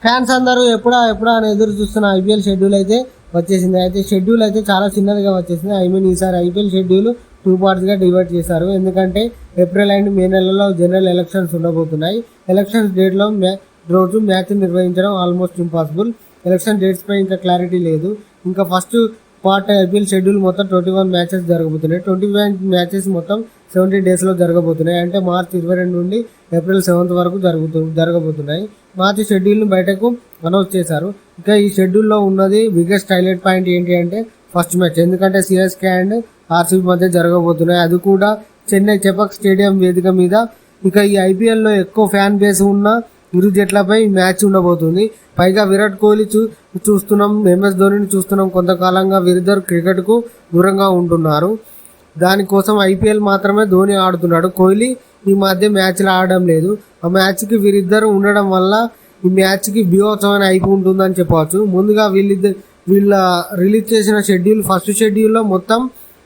Fans అందరూ ఎప్పుడా అని ఎదురు చూస్తున్న ఐపీఎల్ షెడ్యూల్ అయితే వచ్చేసింది. అయితే షెడ్యూల్ అయితే చాలా చిన్నదిగా వచ్చేసింది. ఈసారి ఐపీఎల్ షెడ్యూల్ 2 పార్ట్స్గా డివైడ్ చేశారు. ఎందుకంటే ఏప్రిల్ అండ్ మే నెలలో జనరల్ ఎలక్షన్స్ ఉండబోతున్నాయి. ఎలక్షన్స్ డేట్లో రోజు మ్యాచ్ నిర్వహించడం ఆల్మోస్ట్ ఇంపాసిబుల్. ఎలక్షన్ డేట్స్ పై ఇంకా క్లారిటీ లేదు. ఇంకా ఫస్ట్ పార్ట్ ఐపీఎల్ షెడ్యూల్ మొత్తం 21 మ్యాచెస్ జరగబోతున్నాయి. 21 మ్యాచెస్ మొత్తం 70 డేస్లో జరగబోతున్నాయి. అంటే మార్చి 22 నుండి ఏప్రిల్ 7 వరకు జరగబోతున్నాయి. మార్చి షెడ్యూల్ని బయటకు అనౌన్స్ చేశారు. ఇంకా ఈ షెడ్యూల్లో ఉన్నది బిగ్గెస్ట్ హైలైట్ పాయింట్ ఏంటి అంటే ఫస్ట్ మ్యాచ్. ఎందుకంటే సిఎస్కే అండ్ ఆర్సీబీ మధ్య జరగబోతున్నాయి. అది కూడా చెన్నై చెపక్ స్టేడియం వేదిక మీద. ఇంకా ఈ ఐపీఎల్లో ఎక్కువ ఫ్యాన్ బేస్ ఉన్న ఇరు జట్లపై మ్యాచ్ ఉండబోతుంది. పైగా విరాట్ కోహ్లీ చూస్తున్నాం, ఎంఎస్ ధోనిని చూస్తున్నాం. కొంతకాలంగా వీరిద్దరు క్రికెట్కు దూరంగా ఉంటున్నారు. దానికోసం ఐపీఎల్ మాత్రమే ధోని ఆడుతున్నాడు. కోహ్లీ ఈ మధ్య మ్యాచ్లు ఆడడం లేదు. ఆ మ్యాచ్కి వీరిద్దరు ఉండడం వల్ల ఈ మ్యాచ్కి బీభత్సమైన అయిపో ఉంటుందని చెప్పవచ్చు. ముందుగా వీళ్ళ రిలీజ్ చేసిన షెడ్యూల్ ఫస్ట్ షెడ్యూల్లో మొత్తం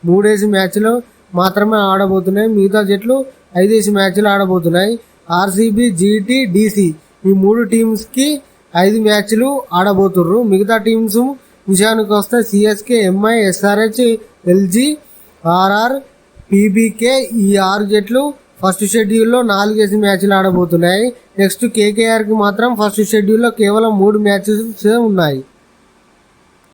3 మ్యాచ్లు మాత్రమే ఆడబోతున్నాయి. మిగతా జట్లు 5 మ్యాచ్లు ఆడబోతున్నాయి. ఆర్సీబీ, జీటీ, డీసీ ఈ 3 టీమ్స్కి 5 మ్యాచ్లు ఆడబోతుర్రు. మిగతా టీమ్స్ విషయానికి వస్తే CSK, MI, SRH, LG, RR, PBK ఈ 6 జట్లు ఫస్ట్ షెడ్యూల్లో 4 మ్యాచ్లు ఆడబోతున్నాయి. నెక్స్ట్ కేకేఆర్కి మాత్రం ఫస్ట్ షెడ్యూల్లో కేవలం 3 మ్యాచెస్ ఉన్నాయి.